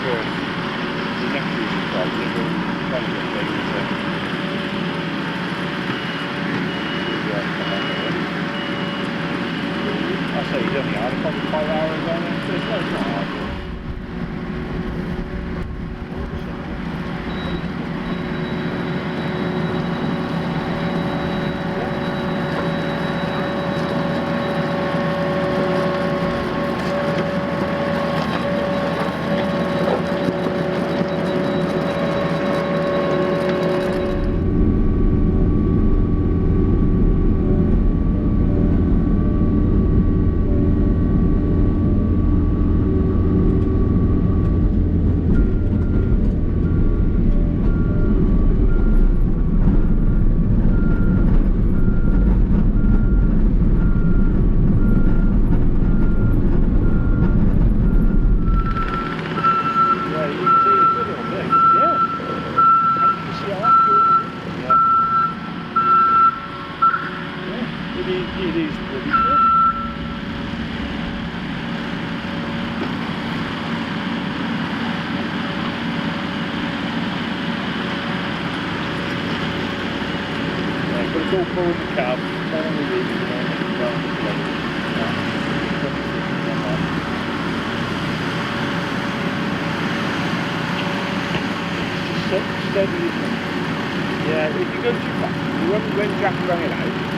course, the next user quite little, trying to get things I say he's only had probably 5 hours on it, so it's not hard. It is pretty good. Right, but it's all forward the cab, turn on the roof, steady, isn't it? Yeah, if you go too fast, when Jack rang it out,